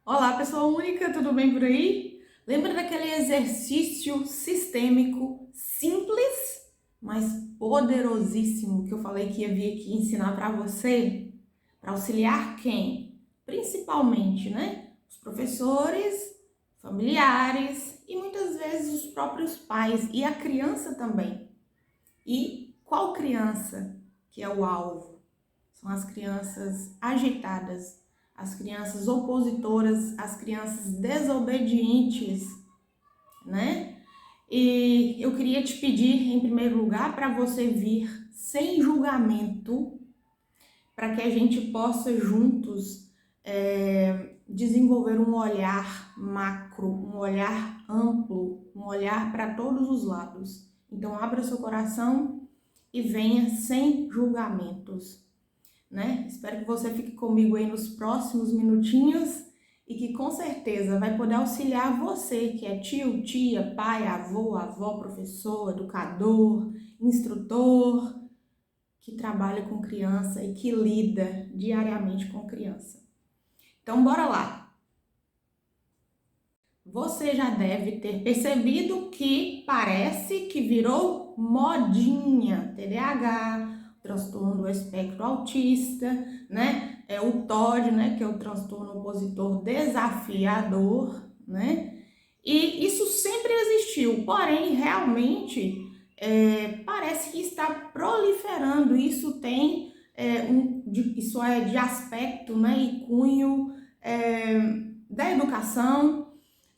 Olá, pessoa única, tudo bem por aí? Lembra daquele exercício sistêmico simples, mas poderosíssimo que eu falei que ia vir aqui ensinar para você? Para auxiliar quem? Principalmente, né? Os professores, familiares e muitas vezes os próprios pais e a criança também. E qual criança que é o alvo? São as crianças agitadas, as crianças opositoras, as crianças desobedientes, né? E eu queria te pedir, em primeiro lugar, para você vir sem julgamento, para que a gente possa juntos desenvolver um olhar macro, um olhar amplo, um olhar para todos os lados. Então, abra seu coração e venha sem julgamentos, né? Espero que você fique comigo aí nos próximos minutinhos e que com certeza vai poder auxiliar você, que é tio, tia, pai, avô, avó, professor, educador, instrutor, que trabalha com criança e que lida diariamente com criança. Então, bora lá! Você já deve ter percebido que parece que virou modinha, TDAH, transtorno do espectro autista, né? É o TOD, né? Que é o transtorno opositor desafiador, né? E isso sempre existiu, porém, realmente, parece que está proliferando. Isso tem, isso é de aspecto, né? E cunho da educação,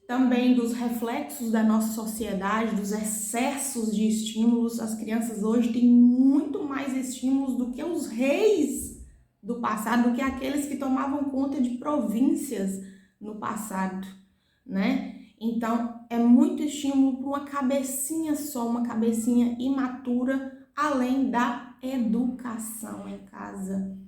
também dos reflexos da nossa sociedade, dos excessos de estímulos. As crianças hoje têm muito mais estímulos do que os reis do passado, do que aqueles que tomavam conta de províncias no passado, né? Então, é muito estímulo para uma cabecinha só, uma cabecinha imatura, além da educação em casa,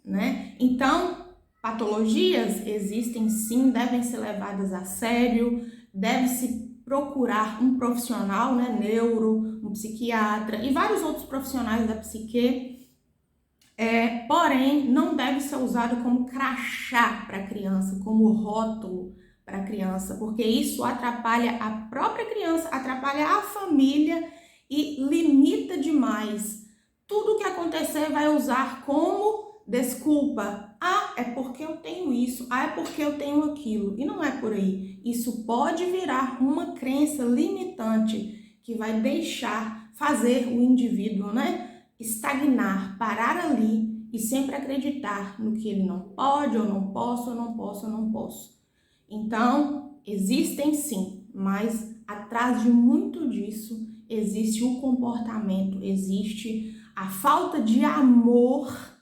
né? Então, patologias existem sim, devem ser levadas a sério, deve-se procurar um profissional, né, neuro, um psiquiatra e vários outros profissionais da psique, porém não deve ser usado como crachá para a criança, como rótulo para a criança, porque isso atrapalha a própria criança, atrapalha a família e limita demais. Tudo que acontecer vai usar como desculpa. Ah, é porque eu tenho isso. Ah, é porque eu tenho aquilo. E não é por aí. Isso pode virar uma crença limitante que vai deixar fazer o indivíduo, né, estagnar, parar ali e sempre acreditar no que ele não pode, ou não posso, ou não posso, ou não posso. Então, existem sim, mas atrás de muito disso existe o comportamento, existe a falta de amor,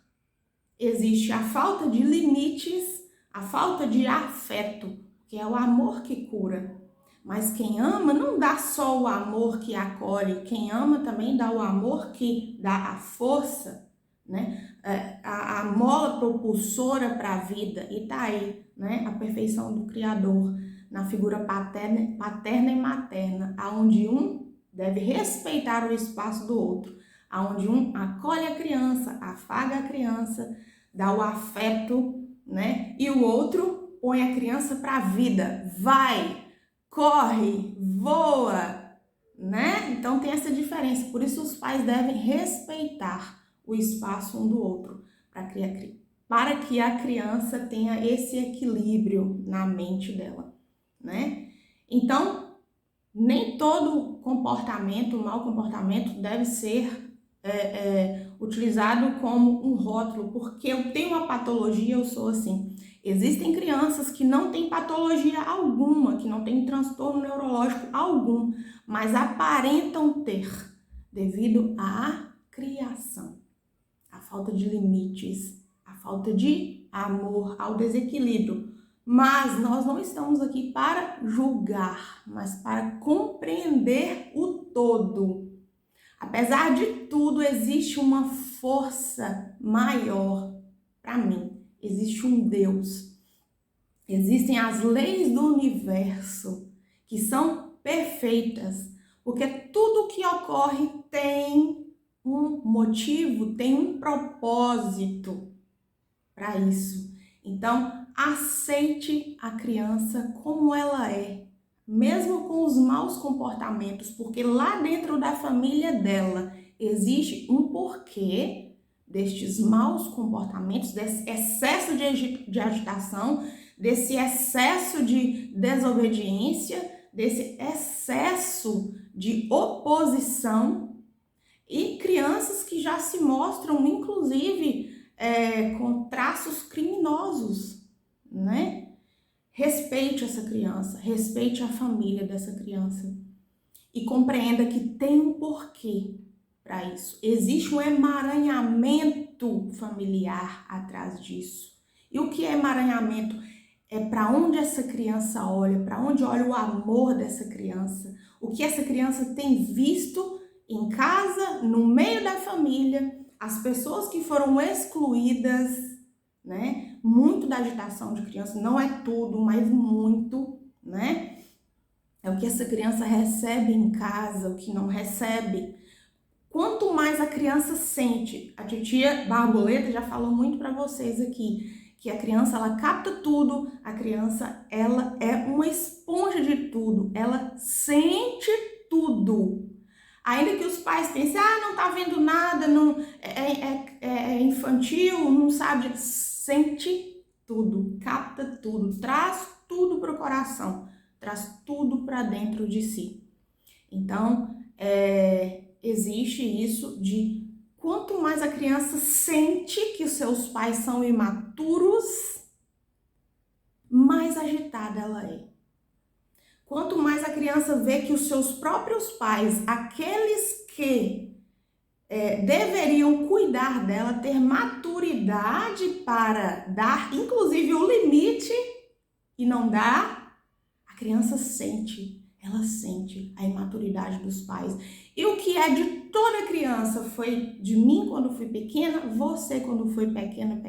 existe a falta de limites, a falta de afeto, que é o amor que cura. Mas quem ama não dá só o amor que acolhe, quem ama também dá o amor que dá a força, né? A mola propulsora para a vida. E tá aí, né? A perfeição do Criador na figura paterna e materna, aonde um deve respeitar o espaço do outro, aonde um acolhe a criança, afaga a criança, dá o afeto, né? E o outro põe a criança para a vida. Vai, corre, voa, né? Então tem essa diferença. Por isso os pais devem respeitar o espaço um do outro para que a criança tenha esse equilíbrio na mente dela, né? Então, nem todo comportamento, mau comportamento, deve ser utilizado como um rótulo, porque eu tenho uma patologia, eu sou assim. Existem crianças que não têm patologia alguma, que não têm transtorno neurológico algum, mas aparentam ter, devido à criação, à falta de limites, à falta de amor, ao desequilíbrio. Mas nós não estamos aqui para julgar, mas para compreender o todo. Apesar de tudo, existe uma força maior para mim. Existe um Deus. Existem as leis do universo que são perfeitas, porque tudo que ocorre tem um motivo, tem um propósito para isso. Então, aceite a criança como ela é, mesmo com os maus comportamentos, porque lá dentro da família dela existe um porquê destes maus comportamentos, desse excesso de agitação, desse excesso de desobediência, desse excesso de oposição, e crianças que já se mostram, inclusive, com traços criminosos, né? Respeite essa criança, respeite a família dessa criança e compreenda que tem um porquê para isso. Existe um emaranhamento familiar atrás disso. E o que é emaranhamento? É para onde essa criança olha, para onde olha o amor dessa criança, o que essa criança tem visto em casa, no meio da família, as pessoas que foram excluídas, né? Muito da agitação de criança, não é tudo, mas muito, né? É o que essa criança recebe em casa, o que não recebe. Quanto mais a criança sente, a titia Barboleta já falou muito para vocês aqui, que a criança, ela capta tudo, a criança, ela é uma esponja de tudo, ela sente tudo. Ainda que os pais pensem, não tá vendo nada, não, é infantil, não sabe, sente tudo, capta tudo, traz tudo para o coração, traz tudo para dentro de si. Então, existe isso de quanto mais a criança sente que os seus pais são imaturos, mais agitada ela é. Quanto mais a criança vê que os seus próprios pais, aqueles que deveriam cuidar dela, ter maturidade para dar, inclusive, o limite e não dá, a criança sente, ela sente a imaturidade dos pais. E o que é de toda criança foi de mim quando fui pequena, você quando foi pequena,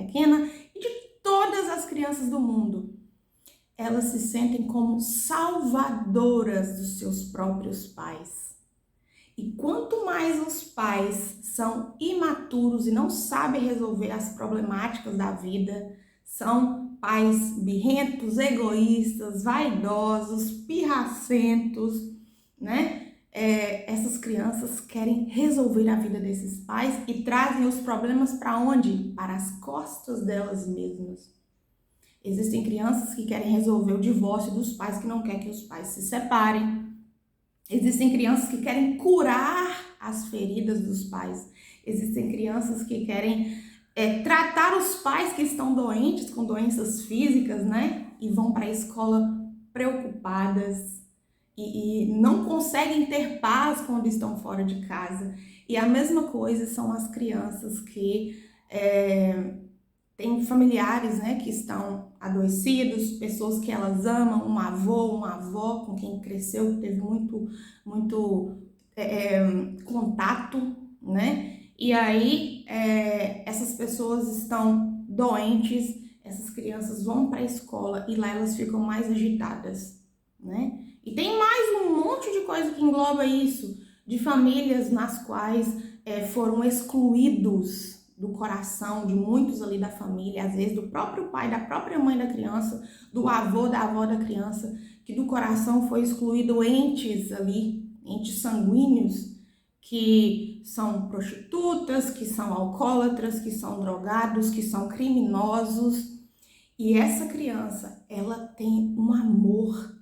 e de todas as crianças do mundo. Elas se sentem como salvadoras dos seus próprios pais. E quanto mais os pais são imaturos e não sabem resolver as problemáticas da vida, são pais birrentos, egoístas, vaidosos, pirracentos, né? Essas crianças querem resolver a vida desses pais e trazem os problemas para onde? Para as costas delas mesmas. Existem crianças que querem resolver o divórcio dos pais, que não querem que os pais se separem. Existem crianças que querem curar as feridas dos pais. Existem crianças que querem tratar os pais que estão doentes, com doenças físicas, né? E vão para a escola preocupadas e não conseguem ter paz quando estão fora de casa. E a mesma coisa são as crianças que têm familiares, né, que estão adoecidos, pessoas que elas amam, um avô, uma avó com quem cresceu, que teve muito contato, né? E aí essas pessoas estão doentes, essas crianças vão para a escola e lá elas ficam mais agitadas, né? E tem mais um monte de coisa que engloba isso, de famílias nas quais foram excluídos do coração de muitos ali da família, às vezes do próprio pai, da própria mãe da criança, do avô, da avó da criança, que do coração foi excluído entes ali, entes sanguíneos, que são prostitutas, que são alcoólatras, que são drogados, que são criminosos. E essa criança, ela tem um amor,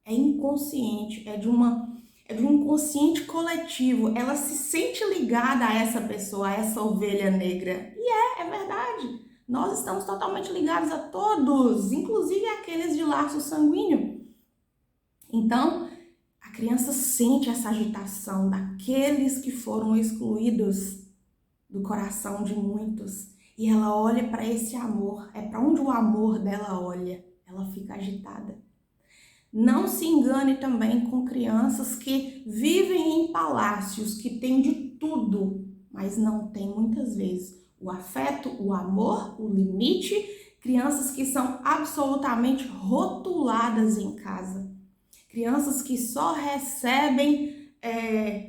é inconsciente, é de um inconsciente coletivo, ela se sente ligada a essa pessoa, a essa ovelha negra. E é verdade. Nós estamos totalmente ligados a todos, inclusive aqueles de laço sanguíneo. Então, a criança sente essa agitação daqueles que foram excluídos do coração de muitos. E ela olha para esse amor, é para onde o amor dela olha, ela fica agitada. Não se engane também com crianças que vivem em palácios, que têm de tudo, mas não têm muitas vezes o afeto, o amor, o limite. Crianças que são absolutamente rotuladas em casa. Crianças que só recebem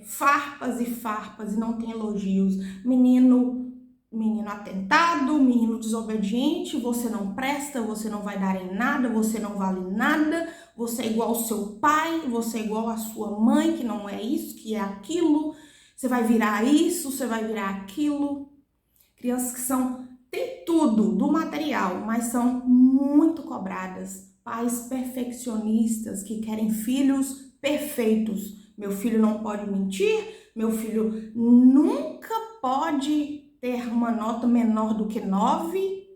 farpas e farpas e não têm elogios. Menino menino atentado, menino desobediente, você não presta, você não vai dar em nada, você não vale nada, você é igual ao seu pai, você é igual à sua mãe, que não é isso, que é aquilo, você vai virar isso, você vai virar aquilo. Crianças que têm tudo do material, mas são muito cobradas. Pais perfeccionistas que querem filhos perfeitos. Meu filho não pode mentir, meu filho nunca pode ter uma nota menor do que 9.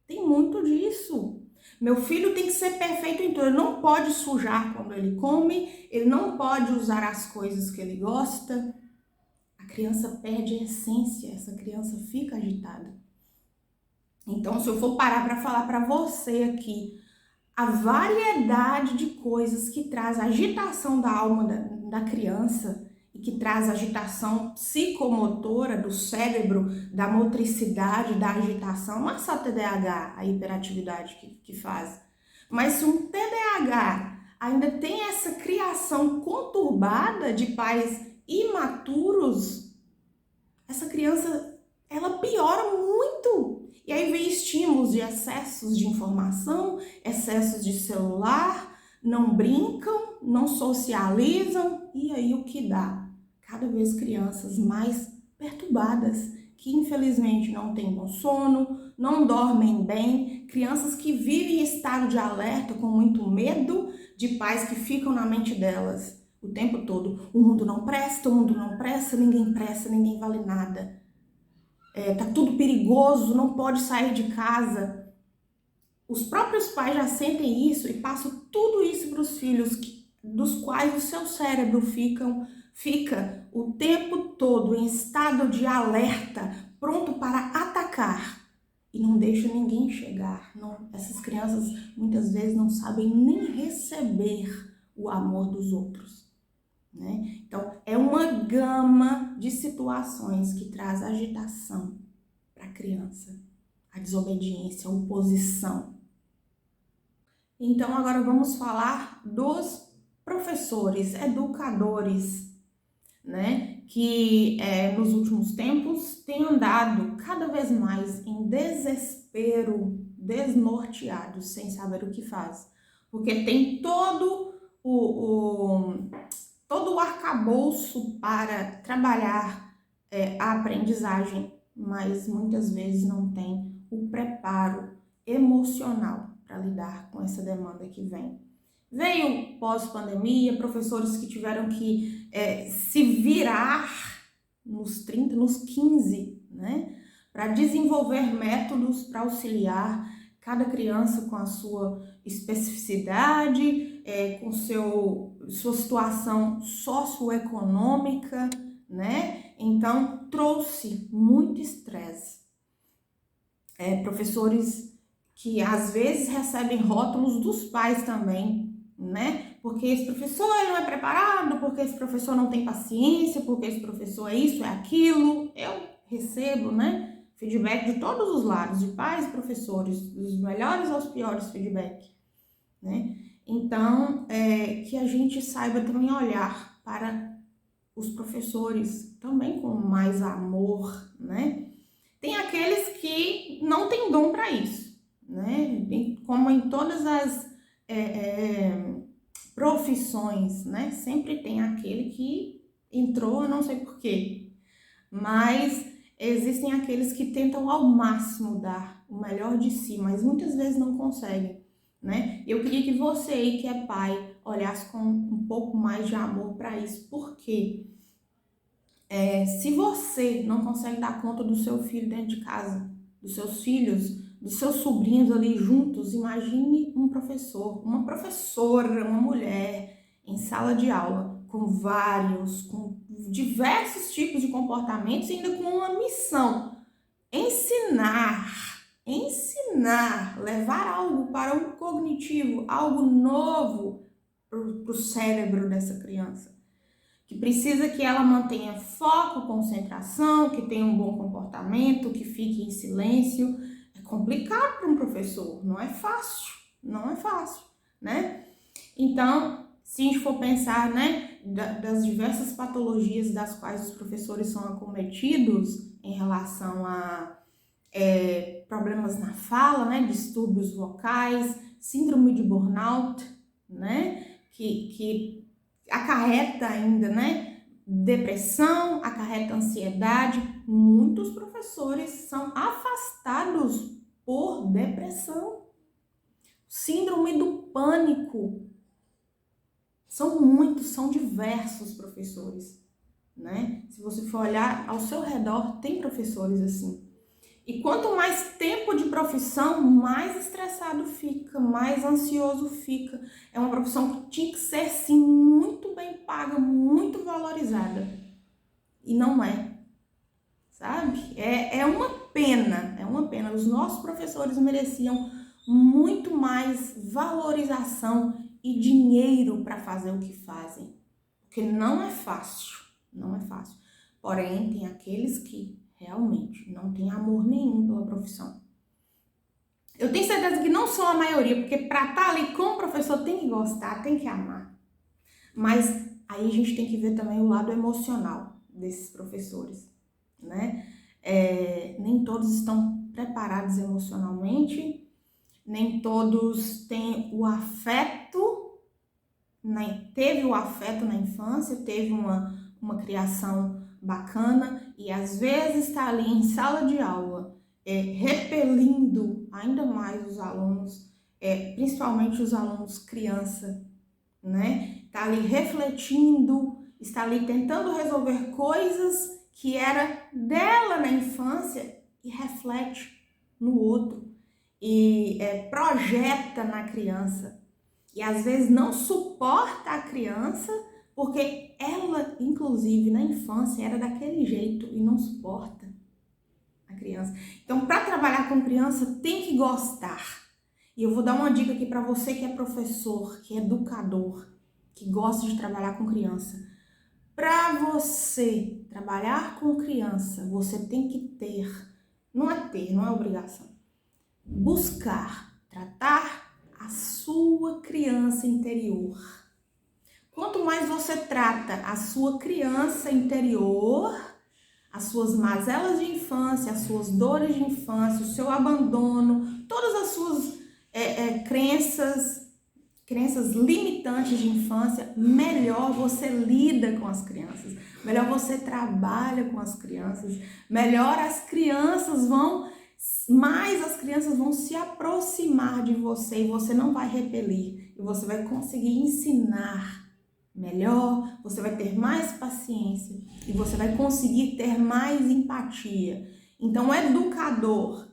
Tem muito disso. Meu filho tem que ser perfeito em tudo. Ele não pode sujar quando ele come, ele não pode usar as coisas que ele gosta. A criança perde a essência, essa criança fica agitada. Então, se eu for parar para falar para você aqui, a variedade de coisas que traz agitação da alma da criança e que traz agitação psicomotora do cérebro, da motricidade, da agitação, não é só TDAH, a hiperatividade que faz, mas se um TDAH ainda tem essa criação conturbada de pais imaturos, essa criança, ela piora muito. E aí vem estímulos de excessos de informação, excessos de celular, não brincam, não socializam, e aí o que dá? Cada vez crianças mais perturbadas, que infelizmente não têm bom sono, não dormem bem, crianças que vivem em estado de alerta com muito medo de pais que ficam na mente delas o tempo todo. O mundo não presta, ninguém vale nada. Tá tudo perigoso, não pode sair de casa. Os próprios pais já sentem isso e passam tudo isso para os filhos, dos quais o seu cérebro fica o tempo todo em estado de alerta, pronto para atacar. E não deixa ninguém chegar. Não, essas crianças muitas vezes não sabem nem receber o amor dos outros, né? Então, é uma gama de situações que traz agitação para a criança, a desobediência, a oposição. Então, agora vamos falar dos professores, educadores, né? Que nos últimos tempos têm andado cada vez mais em desespero, desnorteados, sem saber o que faz. Porque tem todo o arcabouço para trabalhar a aprendizagem, mas muitas vezes não tem o preparo emocional para lidar com essa demanda que vem. Veio pós-pandemia, professores que tiveram que se virar nos 30, nos 15, né? Para desenvolver métodos para auxiliar cada criança com a sua especificidade, com sua situação socioeconômica, né? Então, trouxe muito estresse. Professores que às vezes recebem rótulos dos pais também, né? Porque esse professor ele não é preparado, porque esse professor não tem paciência, porque esse professor é isso, é aquilo. Eu recebo, né? Feedback de todos os lados, de pais e professores, dos melhores aos piores feedback, né? Então, que a gente saiba também olhar para os professores também com mais amor, né? Tem aqueles que não têm dom para isso, né? Como em todas as profissões, né? Sempre tem aquele que entrou, eu não sei porquê, mas existem aqueles que tentam ao máximo dar o melhor de si, mas muitas vezes não conseguem, né? Eu queria que você aí que é pai olhasse com um pouco mais de amor para isso, porque se você não consegue dar conta do seu filho dentro de casa, dos seus filhos, dos seus sobrinhos ali juntos, imagine um professor, uma professora, uma mulher em sala de aula, com diversos tipos de comportamentos e ainda com uma missão: ensinar, levar algo para o cognitivo, algo novo para o cérebro dessa criança, que precisa que ela mantenha foco, concentração, que tenha um bom comportamento, que fique em silêncio. É complicado para um professor, não é fácil, né? Então, se a gente for pensar, né, das diversas patologias das quais os professores são acometidos em relação a problemas na fala, né, distúrbios vocais, síndrome de burnout, né, que acarreta ainda, né, depressão, acarreta ansiedade. Muitos professores são afastados por depressão, síndrome do pânico. São diversos professores, né? Se você for olhar ao seu redor, tem professores assim. E quanto mais tempo de profissão, mais estressado fica, mais ansioso fica. É uma profissão que tinha que ser, sim, muito bem paga, muito valorizada. E não é, sabe? É uma pena, é uma pena. Os nossos professores mereciam muito mais valorização e dinheiro para fazer o que fazem. Porque não é fácil, não é fácil. Porém, tem aqueles que realmente não têm amor nenhum pela profissão. Eu tenho certeza que não são a maioria, porque para estar ali com o professor tem que gostar, tem que amar. Mas aí a gente tem que ver também o lado emocional desses professores, né? Nem todos estão preparados emocionalmente, nem todos têm o afeto, né? Teve o afeto na infância, teve uma criação bacana e às vezes está ali em sala de aula, repelindo ainda mais os alunos, principalmente os alunos criança, né? Está ali refletindo, está ali tentando resolver coisas que era dela na infância e reflete no outro e projeta na criança. E às vezes não suporta a criança porque ela, inclusive, na infância era daquele jeito e não suporta a criança. Então, para trabalhar com criança, tem que gostar. E eu vou dar uma dica aqui para você que é professor, que é educador, que gosta de trabalhar com criança. Para você trabalhar com criança, você tem que não é obrigação, buscar tratar a sua criança interior. Quanto mais você trata a sua criança interior, as suas mazelas de infância, as suas dores de infância, o seu abandono, todas as suas crenças limitantes de infância, melhor você lida com as crianças, melhor você trabalha com as crianças, mais as crianças vão se aproximar de você e você não vai repelir, e você vai conseguir ensinar melhor, você vai ter mais paciência e você vai conseguir ter mais empatia. Então, educador,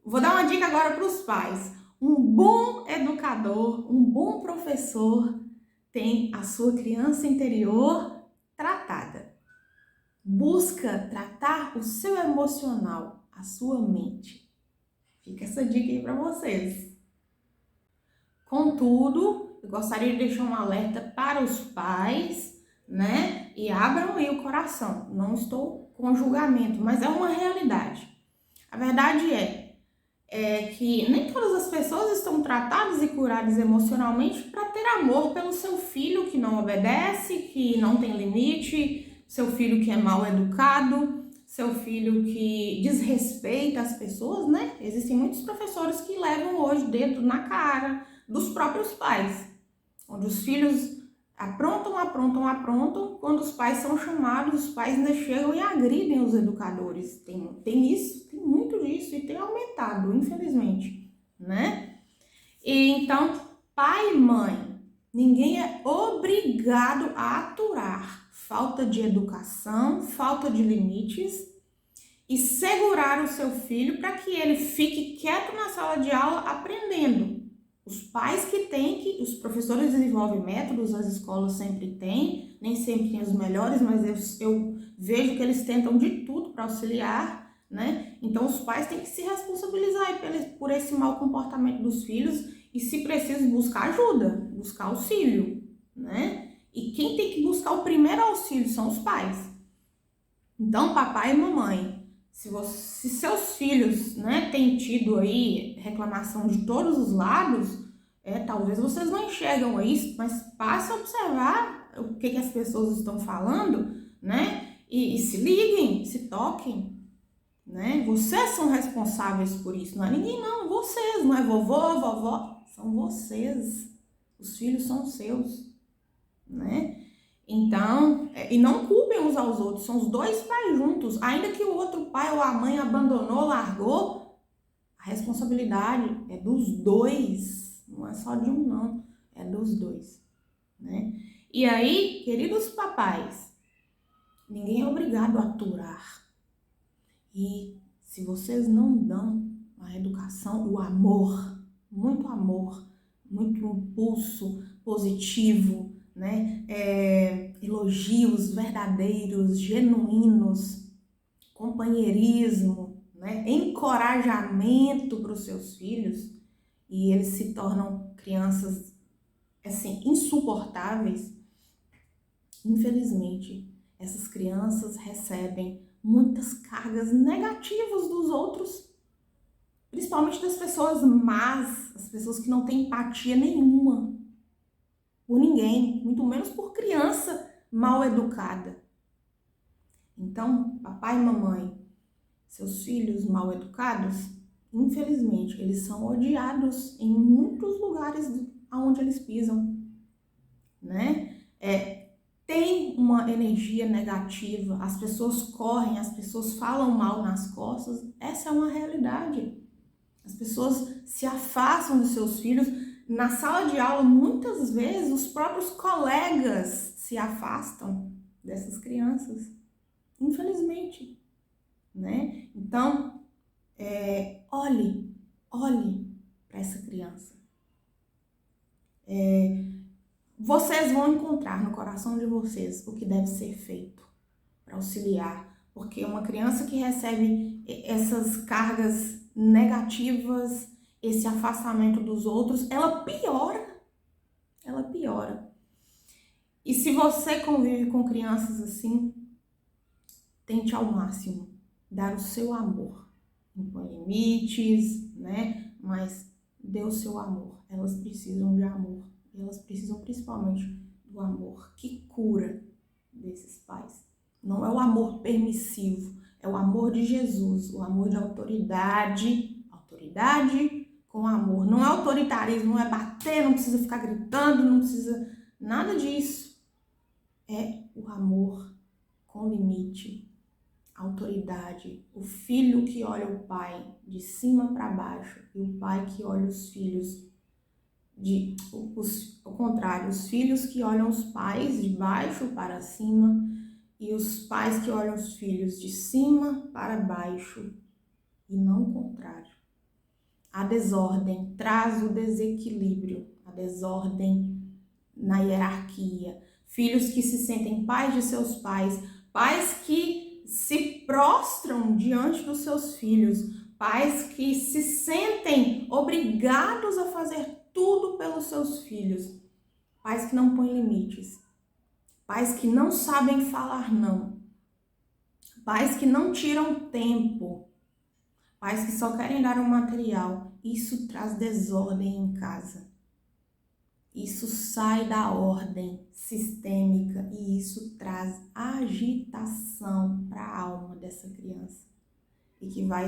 vou dar uma dica agora para os pais. Um bom educador, um bom professor tem a sua criança interior tratada. Busca tratar o seu emocional, a sua mente. Fica essa dica aí para vocês. Contudo, eu gostaria de deixar um alerta para os pais, né? E abram aí o coração. Não estou com julgamento, mas é uma realidade. A verdade é que nem todas as pessoas estão tratadas e curadas emocionalmente para ter amor pelo seu filho que não obedece, que não tem limite, seu filho que é mal educado, seu filho que desrespeita as pessoas, né? Existem muitos professores que levam hoje dedo na cara dos próprios pais, onde os filhos aprontam, quando os pais são chamados, os pais ainda chegam e agridem os educadores. Tem isso, tem muito disso e tem aumentado, infelizmente, né? E então, pai e mãe, ninguém é obrigado a aturar falta de educação, falta de limites e segurar o seu filho para que ele fique quieto na sala de aula aprendendo. Os pais os professores desenvolvem métodos, as escolas sempre têm, nem sempre tem os melhores, mas eu vejo que eles tentam de tudo para auxiliar, né? Então os pais têm que se responsabilizar por esse mau comportamento dos filhos e, se preciso, buscar ajuda, buscar auxílio, né? E quem tem que buscar o primeiro auxílio são os pais. Então, papai e mamãe, se seus filhos, né, têm tido aí reclamação de todos os lados, talvez vocês não enxergam isso, mas passe a observar o que as pessoas estão falando, né? E se liguem, se toquem, né? Vocês são responsáveis por isso, não é ninguém não, vocês, não é vovó, vovó, são vocês. Os filhos são seus, né? Então, e não culpem uns aos outros, são os dois pais juntos. Ainda que o outro pai ou a mãe abandonou, largou, a responsabilidade é dos dois, não é só de um não, é dos dois, né? E aí, queridos papais, ninguém é obrigado a aturar. E se vocês não dão a educação, o amor, muito impulso positivo, né? Elogios verdadeiros, genuínos, companheirismo, né? Encorajamento para os seus filhos, e eles se tornam crianças assim insuportáveis. Infelizmente, essas crianças recebem muitas cargas negativas dos outros, principalmente das pessoas más, as pessoas que não têm empatia nenhuma por ninguém, muito menos por criança mal educada. Então, papai e mamãe, seus filhos mal educados, infelizmente, eles são odiados em muitos lugares onde eles pisam, né? Tem uma energia negativa, as pessoas correm, as pessoas falam mal nas costas, essa é uma realidade. As pessoas se afastam dos seus filhos. Na sala de aula, muitas vezes, os próprios colegas se afastam dessas crianças, infelizmente, né? Então, olhe para essa criança. Vocês vão encontrar no coração de vocês o que deve ser feito para auxiliar, porque uma criança que recebe essas cargas negativas, esse afastamento dos outros, ela piora. E se você convive com crianças assim, tente ao máximo dar o seu amor. Impõe limites, né? Mas dê o seu amor. Elas precisam de amor. Elas precisam principalmente do amor que cura desses pais. Não é o amor permissivo, é o amor de Jesus, o amor de autoridade. Autoridade com amor. Não é autoritarismo, não é bater, não precisa ficar gritando, não precisa nada disso. É o amor com limite, autoridade. O filho que olha o pai de cima para baixo e o pai que olha os filhos ao contrário, os filhos que olham os pais de baixo para cima e os pais que olham os filhos de cima para baixo e não o contrário. A desordem traz o desequilíbrio, a desordem na hierarquia. Filhos que se sentem pais de seus pais, pais que se prostram diante dos seus filhos, pais que se sentem obrigados a fazer tudo pelos seus filhos, pais que não põem limites, pais que não sabem falar não, pais que não tiram tempo, pais que só querem dar um material. Isso traz desordem em casa. Isso sai da ordem sistêmica e isso traz agitação para a alma dessa criança. E que vai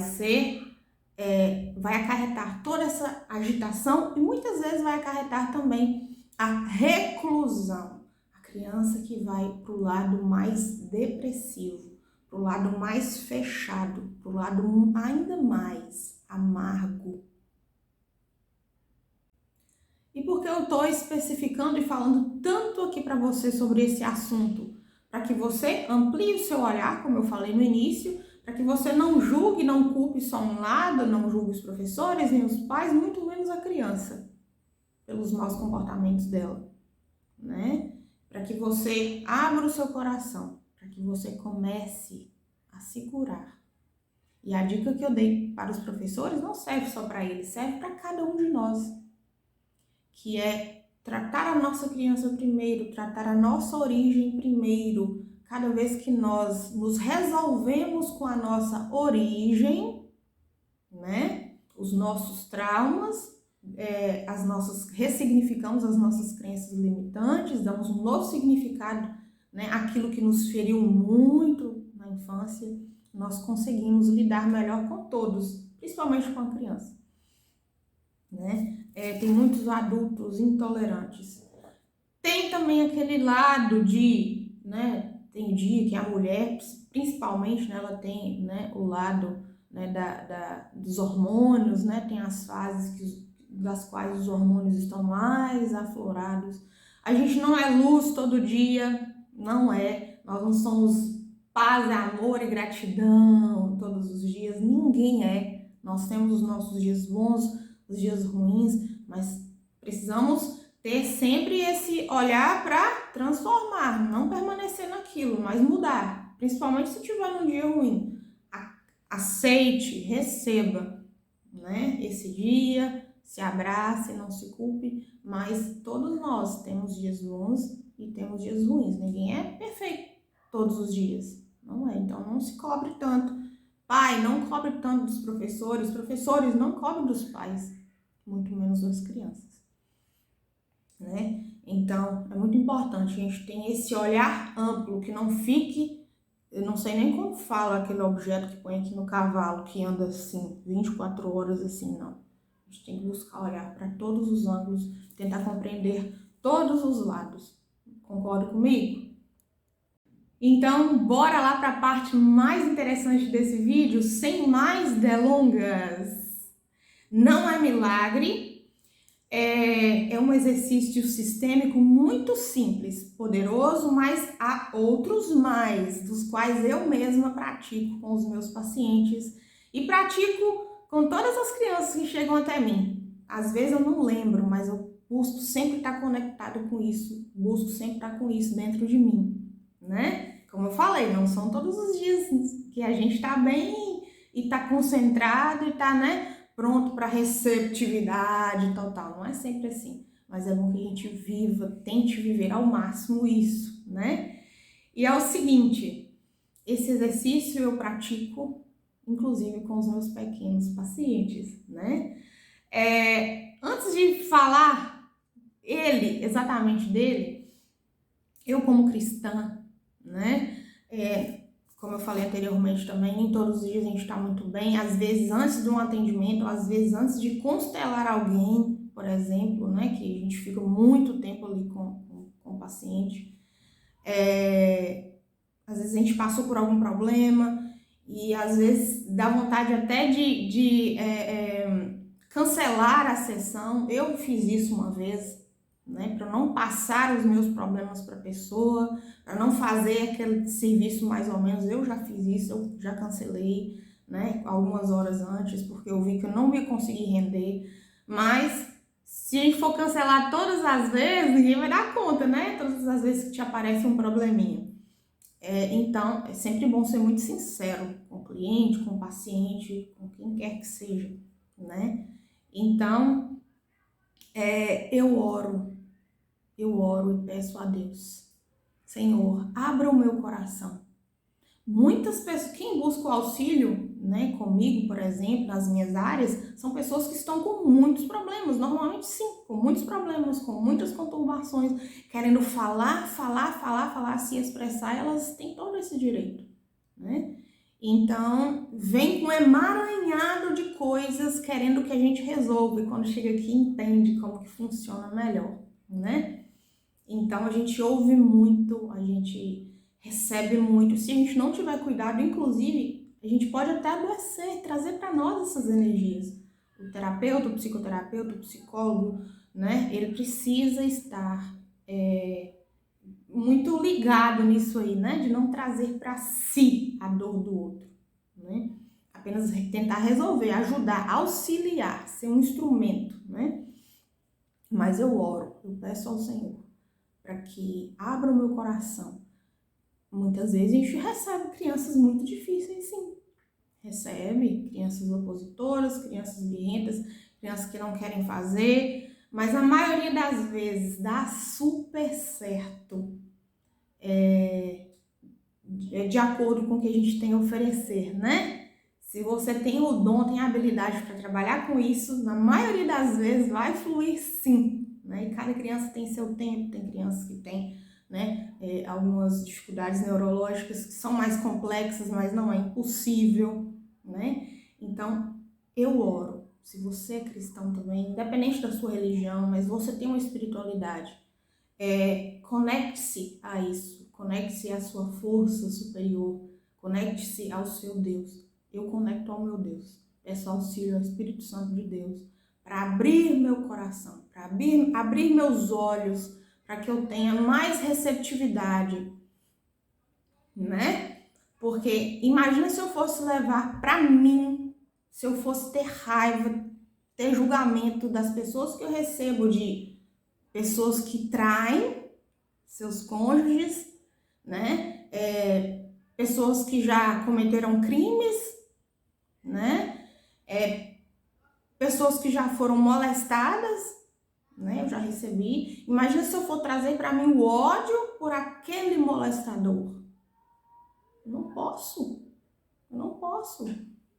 acarretar toda essa agitação e muitas vezes vai acarretar também a reclusão. A criança que vai para o lado mais depressivo, para o lado mais fechado, para o lado ainda mais amargo. E por que eu estou especificando e falando tanto aqui para você sobre esse assunto? Para que você amplie o seu olhar, como eu falei no início, para que você não julgue, não culpe só um lado, não julgue os professores, nem os pais, muito menos a criança, pelos maus comportamentos dela, né? Para que você abra o seu coração, para que você comece a se curar. E a dica que eu dei para os professores não serve só para eles, serve para cada um de nós, que é tratar a nossa criança primeiro, tratar a nossa origem primeiro. Cada vez que nós nos resolvemos com a nossa origem, né, os nossos traumas, ressignificamos as nossas crenças limitantes, damos um novo significado, né, aquilo que nos feriu muito na infância, nós conseguimos lidar melhor com todos, principalmente com a criança, né? Tem muitos adultos intolerantes. Tem também aquele lado de, né, tem dia que a mulher, principalmente, né, ela tem, né, o lado, né, dos hormônios, né, tem as fases das quais os hormônios estão mais aflorados. A gente não é luz todo dia, não é. Nós não somos paz, amor e gratidão todos os dias, ninguém é. Nós temos os nossos dias bons, os dias ruins, mas precisamos ter sempre esse olhar para transformar, não permanecer naquilo, mas mudar, principalmente se tiver num dia ruim. Aceite, receba, né, esse dia, se abrace, não se culpe, mas todos nós temos dias bons e temos dias ruins, ninguém é perfeito todos os dias, não é? Então não se cobre tanto. Pai, não cobre tanto dos professores não cobrem dos pais, muito menos das crianças, né? Então, é muito importante a gente ter esse olhar amplo, que não fique, eu não sei nem como fala aquele objeto que põe aqui no cavalo, que anda assim, 24 horas assim, não. A gente tem que buscar olhar para todos os ângulos, tentar compreender todos os lados. Concorda comigo? Então, bora lá para a parte mais interessante desse vídeo, sem mais delongas. Não é milagre. É um exercício sistêmico muito simples, poderoso, mas há outros mais, dos quais eu mesma pratico com os meus pacientes e pratico com todas as crianças que chegam até mim. Às vezes eu não lembro, mas eu busco sempre estar conectado com isso, busco sempre estar com isso dentro de mim, né? Como eu falei, não são todos os dias que a gente está bem e está concentrado e está, né, pronto para receptividade e tal. Não é sempre assim, mas é bom que a gente tente viver ao máximo isso, né? E é o seguinte, esse exercício eu pratico, inclusive com os meus pequenos pacientes, né? Antes de falar exatamente dele, eu como cristã, né? Como eu falei anteriormente também, nem todos os dias a gente está muito bem. Às vezes antes de um atendimento, às vezes antes de constelar alguém, por exemplo, né? Que a gente fica muito tempo ali com o paciente. Às vezes a gente passou por algum problema e às vezes dá vontade até de cancelar a sessão. Eu fiz isso uma vez, né, para não passar os meus problemas para a pessoa, para não fazer aquele serviço mais ou menos. Eu já fiz isso, eu já cancelei, né, algumas horas antes, porque eu vi que eu não ia conseguir render. Mas se a gente for cancelar todas as vezes, ninguém vai dar conta, né? Todas as vezes que te aparece um probleminha. Então, é sempre bom ser muito sincero com o cliente, com o paciente, com quem quer que seja, né? Então, eu oro e peço a Deus, Senhor, abra o meu coração. Muitas pessoas, quem busca o auxílio, né, comigo, por exemplo, nas minhas áreas, são pessoas que estão com muitos problemas, normalmente sim, com muitos problemas, com muitas conturbações, querendo falar, se expressar, elas têm todo esse direito, né? Então, vem com um emaranhado de coisas querendo que a gente resolva, e quando chega aqui entende como que funciona melhor, né? Então, a gente ouve muito, a gente recebe muito. Se a gente não tiver cuidado, inclusive, a gente pode até adoecer, trazer para nós essas energias. O terapeuta, o psicoterapeuta, o psicólogo, né? Ele precisa estar muito ligado nisso aí, né? De não trazer para si a dor do outro, né? Apenas tentar resolver, ajudar, auxiliar, ser um instrumento, né? Mas eu oro, eu peço ao Senhor para que abra o meu coração. Muitas vezes a gente recebe crianças muito difíceis, sim. Recebe crianças opositoras, crianças birrentas, crianças que não querem fazer, mas a maioria das vezes dá super certo, de acordo com o que a gente tem a oferecer, né? Se você tem o dom, tem a habilidade para trabalhar com isso, na maioria das vezes vai fluir sim, né? E cada criança tem seu tempo, tem crianças que têm, né? Algumas dificuldades neurológicas que são mais complexas, mas não é impossível, né? Então, eu oro. Se você é cristão também, independente da sua religião, mas você tem uma espiritualidade, conecte-se a isso, conecte-se à sua força superior, conecte-se ao seu Deus. Eu conecto ao meu Deus. Peço auxílio ao Espírito Santo de Deus para abrir meu coração, para abrir meus olhos, para que eu tenha mais receptividade, né? Porque imagina se eu fosse levar para mim, se eu fosse ter raiva, ter julgamento das pessoas que eu recebo, de pessoas que traem seus cônjuges, né? Pessoas que já cometeram crimes, né? Pessoas que já foram molestadas, né? Eu já recebi. Imagina se eu for trazer para mim o ódio por aquele molestador. Eu não posso. Eu não posso.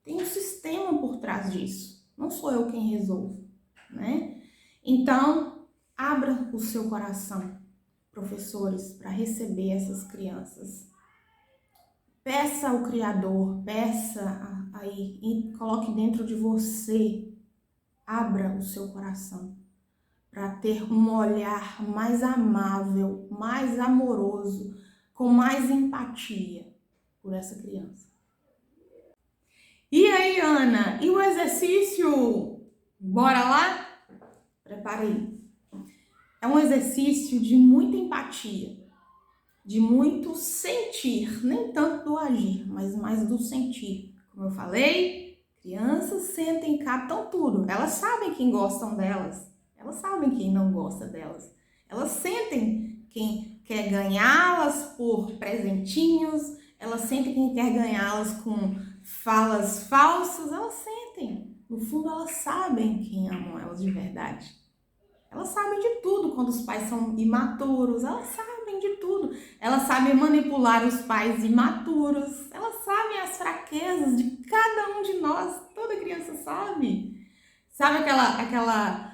Tem um sistema por trás disso. Não sou eu quem resolvo, né? Então, abra o seu coração, professores, para receber essas crianças. Peça ao Criador, peça aí e coloque dentro de você. Abra o seu coração para ter um olhar mais amável, mais amoroso, com mais empatia por essa criança. E aí, Ana? E o exercício? Bora lá? Prepara aí. É um exercício de muita empatia, de muito sentir, nem tanto do agir, mas mais do sentir. Como eu falei, crianças sentem, captam tudo. Elas sabem quem gostam delas, elas sabem quem não gosta delas. Elas sentem quem quer ganhá-las por presentinhos, elas sentem quem quer ganhá-las com falas falsas, elas sentem. No fundo, elas sabem quem amam elas de verdade. Elas sabem de tudo quando os pais são imaturos, elas sabem de tudo. Elas sabem manipular os pais imaturos, elas sabem as fraquezas de cada um de nós, toda criança sabe. Sabe aquela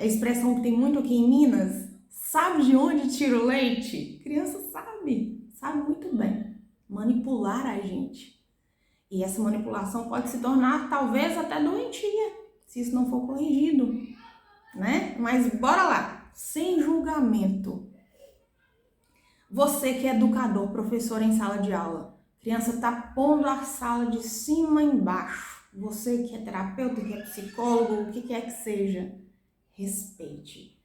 expressão que tem muito aqui em Minas? Sabe de onde tira o leite? Criança sabe muito bem manipular a gente. E essa manipulação pode se tornar talvez até doentia, se isso não for corrigido, né? Mas bora lá, sem julgamento. Você que é educador, professor em sala de aula, criança tá pondo a sala de cima embaixo. Você que é terapeuta, que é psicólogo, o que quer que seja, respeite.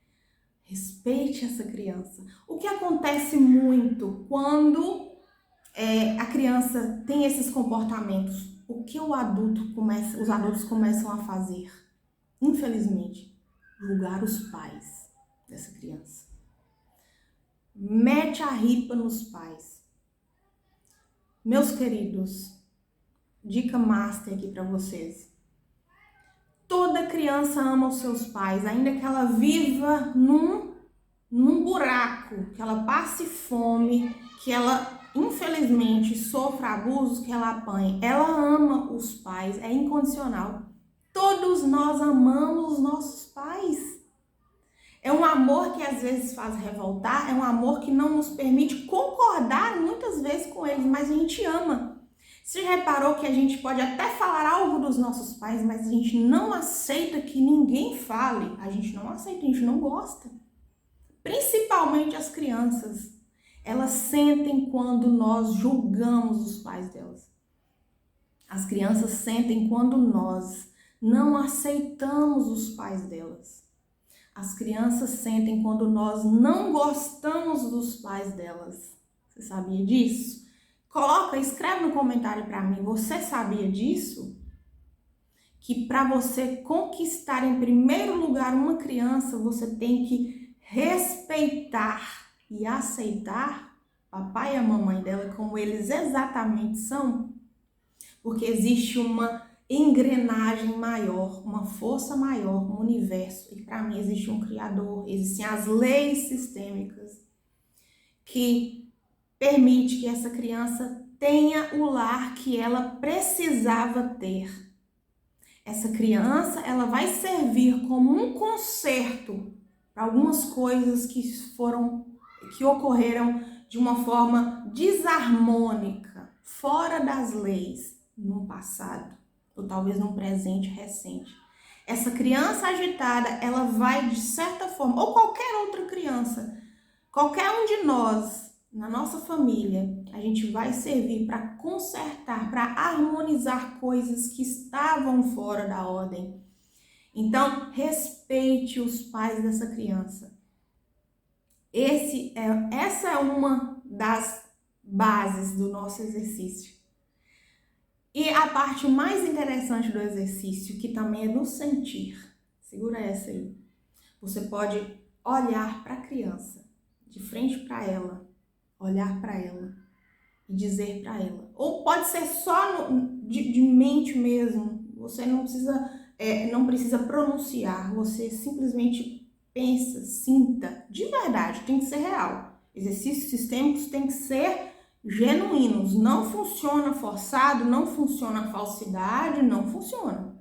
Respeite essa criança. O que acontece muito quando a criança tem esses comportamentos? O que os adultos começam a fazer? Infelizmente, julgar os pais dessa criança. Mete a ripa nos pais. Meus queridos, dica master aqui para vocês. Toda criança ama os seus pais, ainda que ela viva num buraco, que ela passe fome, que ela infelizmente sofra abusos, que ela apanhe. Ela ama os pais, é incondicional. Todos nós amamos os nossos pais. É um amor que às vezes faz revoltar, é um amor que não nos permite concordar muitas vezes com eles, mas a gente ama. Você reparou que a gente pode até falar algo dos nossos pais, mas a gente não aceita que ninguém fale. A gente não aceita, a gente não gosta. Principalmente as crianças. Elas sentem quando nós julgamos os pais delas. As crianças sentem quando nós não aceitamos os pais delas. As crianças sentem quando nós não gostamos dos pais delas. Você sabia disso? Escreve no comentário para mim. Você sabia disso? Que para você conquistar em primeiro lugar uma criança, você tem que respeitar e aceitar papai e a mamãe dela como eles exatamente são? Porque existe uma engrenagem maior, uma força maior no universo. E para mim existe um Criador, existem as leis sistêmicas que permite que essa criança tenha o lar que ela precisava ter. Essa criança, ela vai servir como um conserto para algumas coisas que foram que ocorreram de uma forma desarmônica, fora das leis, no passado, ou talvez num presente recente. Essa criança agitada, ela vai, de certa forma, ou qualquer outra criança, qualquer um de nós, na nossa família, a gente vai servir para consertar, para harmonizar coisas que estavam fora da ordem. Então, respeite os pais dessa criança. Essa é uma das bases do nosso exercício. E a parte mais interessante do exercício, que também é do sentir, segura essa aí. Você pode olhar para a criança, de frente para ela, olhar para ela e dizer para ela. Ou pode ser só de mente mesmo, você não precisa pronunciar, você simplesmente pensa, sinta, de verdade, tem que ser real. Exercícios sistêmicos tem que ser genuínos, não funciona forçado, não funciona falsidade, não funciona.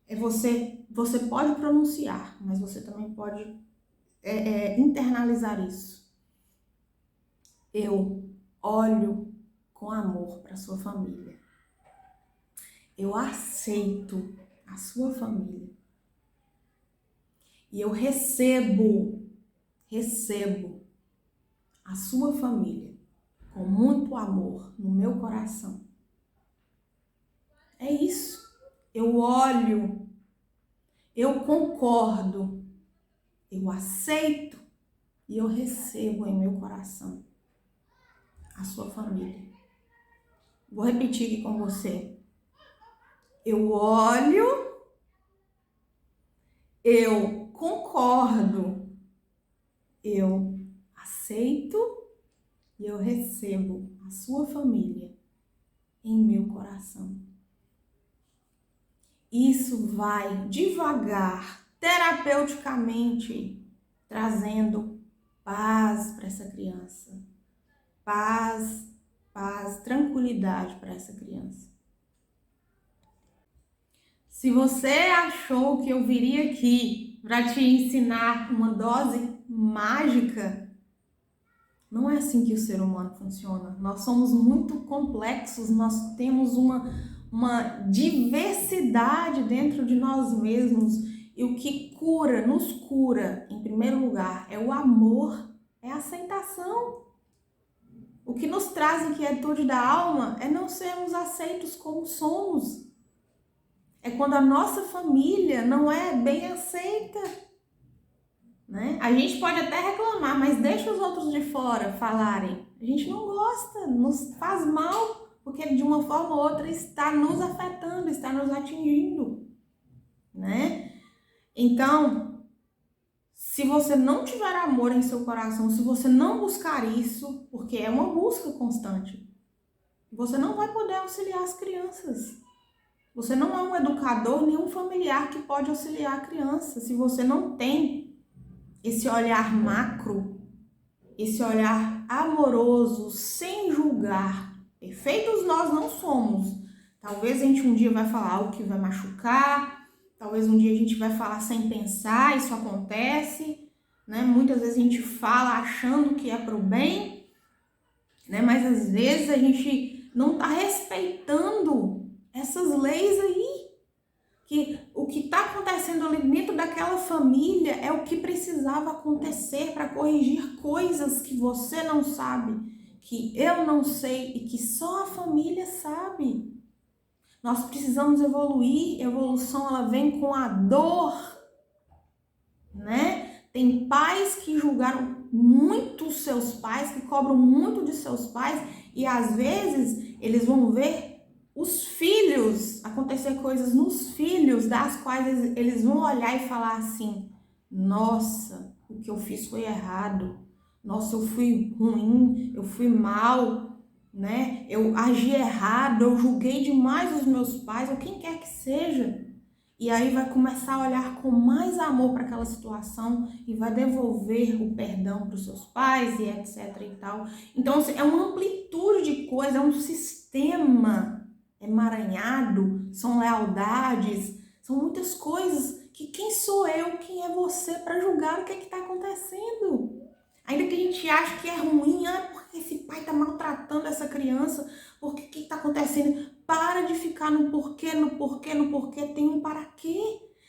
Você pode pronunciar, mas você também pode internalizar isso. Eu olho com amor para sua família. Eu aceito a sua família. E eu recebo a sua família com muito amor no meu coração. É isso. Eu olho, eu concordo, eu aceito e eu recebo em meu coração a sua família. Vou repetir aqui com você. Eu olho, eu concordo, eu aceito e eu recebo a sua família em meu coração. Isso vai devagar, terapeuticamente, trazendo paz para essa criança. Paz, tranquilidade para essa criança. Se você achou que eu viria aqui para te ensinar uma dose mágica, não é assim que o ser humano funciona. Nós somos muito complexos, nós temos uma diversidade dentro de nós mesmos. E o que nos cura, em primeiro lugar, é o amor, é a aceitação. O que nos traz inquietude da alma é não sermos aceitos como somos. É quando a nossa família não é bem aceita, né? A gente pode até reclamar, mas deixa os outros de fora falarem. A gente não gosta, nos faz mal, porque de uma forma ou outra está nos afetando, está nos atingindo, né? Então, se você não tiver amor em seu coração, se você não buscar isso, porque é uma busca constante, você não vai poder auxiliar as crianças. Você não é um educador, nem um familiar que pode auxiliar a criança. Se você não tem esse olhar macro, esse olhar amoroso, sem julgar. Perfeitos nós não somos. Talvez a gente um dia vai falar algo que vai machucar, talvez um dia a gente vai falar sem pensar, isso acontece, né? Muitas vezes a gente fala achando que é pro bem, né? Mas às vezes a gente não tá respeitando essas leis aí, que o que está acontecendo ali dentro daquela família é o que precisava acontecer para corrigir coisas que você não sabe, que eu não sei e que só a família sabe. Nós precisamos evoluir, evolução ela vem com a dor, né? Tem pais que julgaram muito os seus pais, que cobram muito de seus pais e às vezes eles vão ver os filhos, acontecer coisas nos filhos, das quais eles vão olhar e falar assim: nossa, o que eu fiz foi errado, nossa, eu fui ruim, eu fui mal, né? Eu agi errado, eu julguei demais os meus pais, ou quem quer que seja. E aí vai começar a olhar com mais amor para aquela situação e vai devolver o perdão para os seus pais e etc e tal. Então, é uma amplitude de coisas, é um sistema emaranhado, são lealdades, são muitas coisas quem sou eu, quem é você para julgar o que está acontecendo? Ainda que a gente ache que é ruim, porque esse pai está maltratando essa criança, porque o que está acontecendo? Para de ficar no porquê, tem um para quê.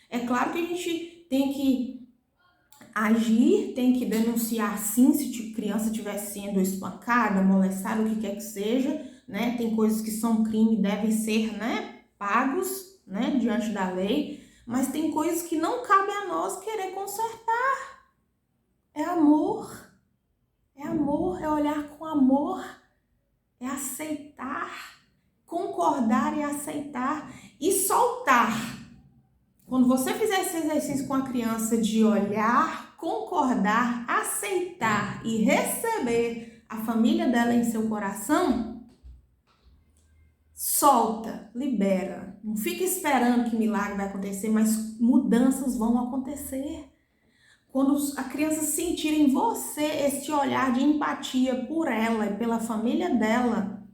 É claro que a gente tem que agir, tem que denunciar sim se a criança estiver sendo espancada, molestada, o que quer que seja, né? Tem coisas que são crime e devem ser, né, pagos, né, diante da lei, mas tem coisas que não cabe a nós querer consertar. É amor, é olhar com amor, é aceitar, concordar e aceitar e soltar. Quando você fizer esse exercício com a criança de olhar, concordar, aceitar e receber a família dela em seu coração, solta, libera. Não fica esperando que milagre vai acontecer, mas mudanças vão acontecer. Quando a criança sentir em você esse olhar de empatia por ela e pela família dela,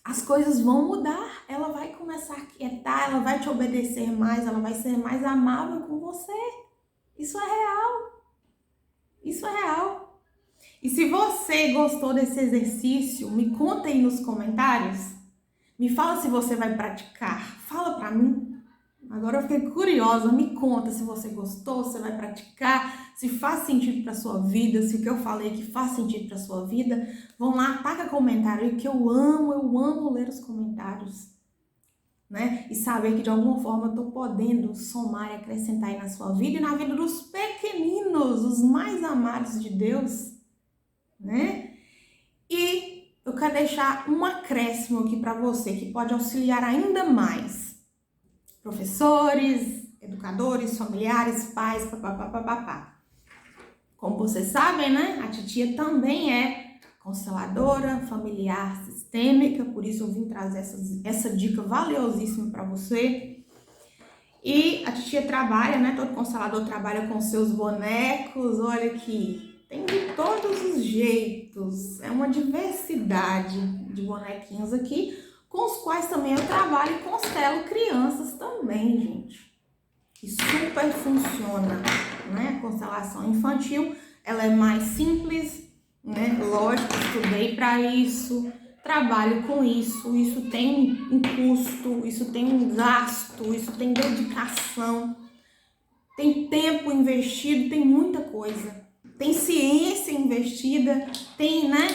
as coisas vão mudar. Ela vai começar a quietar, ela vai te obedecer mais, ela vai ser mais amável com você. Isso é real. Isso é real. E se você gostou desse exercício, me conta aí nos comentários. Me fala se você vai praticar. Fala pra mim. Agora eu fiquei curiosa, me conta se você gostou, se você vai praticar, se faz sentido para sua vida, se o que eu falei aqui faz sentido para sua vida. Vão lá, taca comentário aí que eu amo ler os comentários, né? E saber que de alguma forma eu tô podendo somar e acrescentar aí na sua vida e na vida dos pequeninos, os mais amados de Deus, né? E eu quero deixar um acréscimo aqui para você que pode auxiliar ainda mais. Professores, educadores, familiares, pais, papapá. Como vocês sabem, né? A titia também é consteladora familiar sistêmica, por isso eu vim trazer essa dica valiosíssima para você. E a titia trabalha, né? Todo constelador trabalha com seus bonecos, olha aqui, tem de todos os jeitos, é uma diversidade de bonequinhos aqui, com os quais também eu trabalho e constelo crianças também, gente. E super funciona, né? A constelação infantil, ela é mais simples, né? Lógico, estudei para isso, trabalho com isso, isso tem um custo, isso tem um gasto, isso tem dedicação, tem tempo investido, tem muita coisa. Tem ciência investida, tem, né?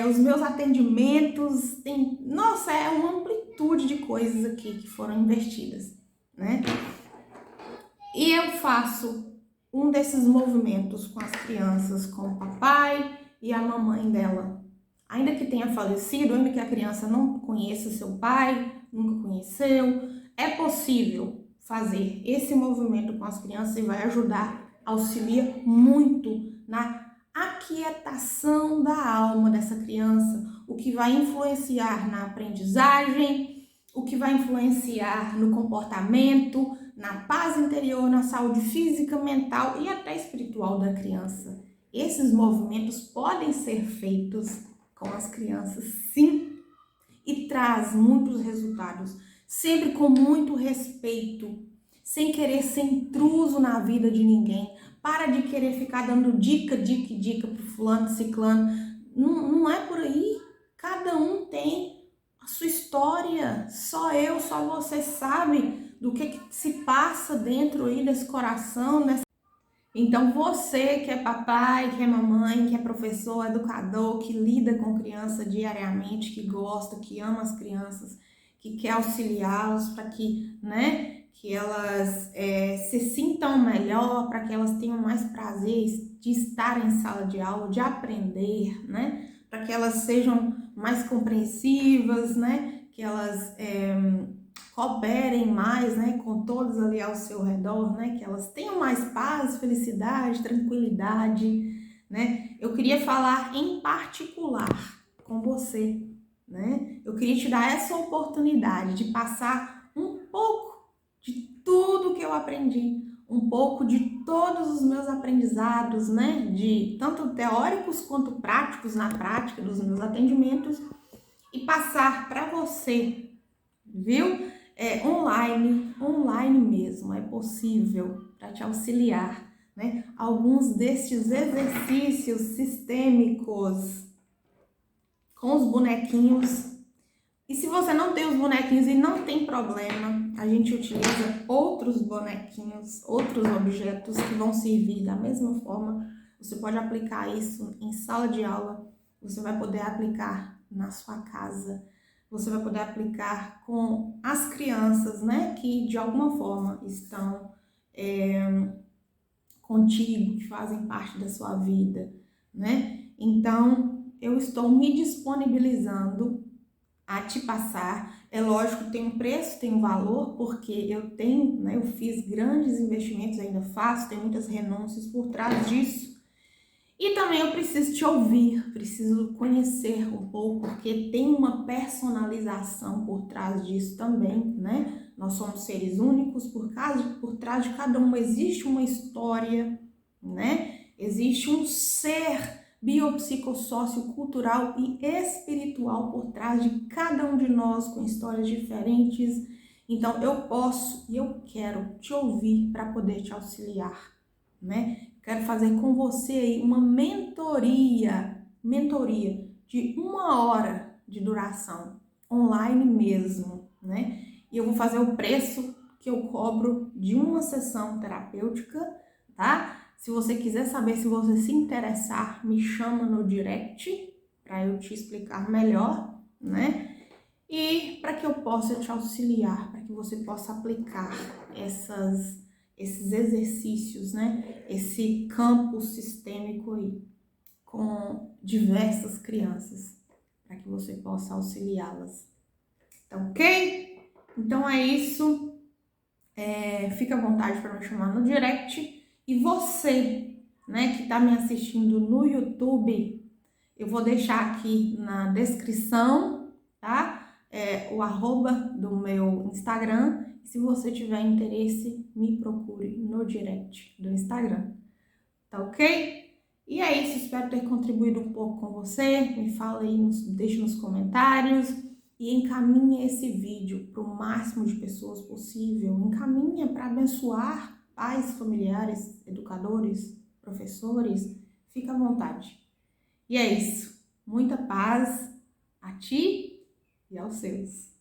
Os meus atendimentos, nossa, é uma amplitude de coisas aqui que foram investidas, né? E eu faço um desses movimentos com as crianças, com o papai e a mamãe dela. Ainda que tenha falecido, ainda que a criança não conheça seu pai, nunca conheceu, é possível fazer esse movimento com as crianças e vai ajudar, auxilia muito na aquietação da alma dessa criança, o que vai influenciar na aprendizagem, o que vai influenciar no comportamento, na paz interior, na saúde física, mental e até espiritual da criança. Esses movimentos podem ser feitos com as crianças, sim, e traz muitos resultados, sempre com muito respeito, sem querer ser intruso na vida de ninguém. Para de querer ficar dando dica pro fulano, ciclano. Não é por aí. Cada um tem a sua história. Só eu, só você sabe do que se passa dentro aí desse coração. Então você que é papai, que é mamãe, que é professor, educador, que lida com criança diariamente, que gosta, que ama as crianças, que quer auxiliá-los para que, né, que elas se sintam melhor, para que elas tenham mais prazer de estar em sala de aula, de aprender, né? Para que elas sejam mais compreensivas, né? Que elas cooperem mais, né? Com todos ali ao seu redor, né? Que elas tenham mais paz, felicidade, tranquilidade, né? Eu queria falar em particular com você, né? Eu queria te dar essa oportunidade de passar um pouco de tudo que eu aprendi, um pouco de todos os meus aprendizados, né? De tanto teóricos quanto práticos na prática dos meus atendimentos e passar para você, viu? online mesmo, é possível para te auxiliar, né? Alguns destes exercícios sistêmicos com os bonequinhos. E se você não tem os bonequinhos e não tem problema, a gente utiliza outros bonequinhos, outros objetos que vão servir da mesma forma. Você pode aplicar isso em sala de aula, você vai poder aplicar na sua casa, você vai poder aplicar com as crianças, né, que de alguma forma estão contigo, que fazem parte da sua vida, né? Então, eu estou me disponibilizando a te passar. É lógico, tem um preço, tem um valor, porque eu tenho, né, eu fiz grandes investimentos, ainda faço, tem muitas renúncias por trás disso. E também eu preciso te ouvir, preciso conhecer um pouco, porque tem uma personalização por trás disso também, né? Nós somos seres únicos, por trás de cada um existe uma história, né? Existe um ser biopsicossociocultural e espiritual por trás de cada um de nós, com histórias diferentes. Então, eu posso e eu quero te ouvir para poder te auxiliar, né? Quero fazer com você aí uma mentoria de 1 hora de duração, online mesmo, né? E eu vou fazer o preço que eu cobro de uma sessão terapêutica, tá? Se você quiser saber, se você se interessar, me chama no direct para eu te explicar melhor, né? E para que eu possa te auxiliar, para que você possa aplicar esses exercícios, né? Esse campo sistêmico aí com diversas crianças, para que você possa auxiliá-las. Tá ok? Então é isso. Fica à vontade para me chamar no direct. E você, né, que está me assistindo no YouTube, eu vou deixar aqui na descrição, tá? O arroba do meu Instagram. Se você tiver interesse, me procure no direct do Instagram, tá ok? E é isso, espero ter contribuído um pouco com você. Me fala aí, deixe nos comentários e encaminhe esse vídeo para o máximo de pessoas possível. Encaminha para abençoar pais, familiares, educadores, professores. Fica à vontade. E é isso. Muita paz a ti e aos seus.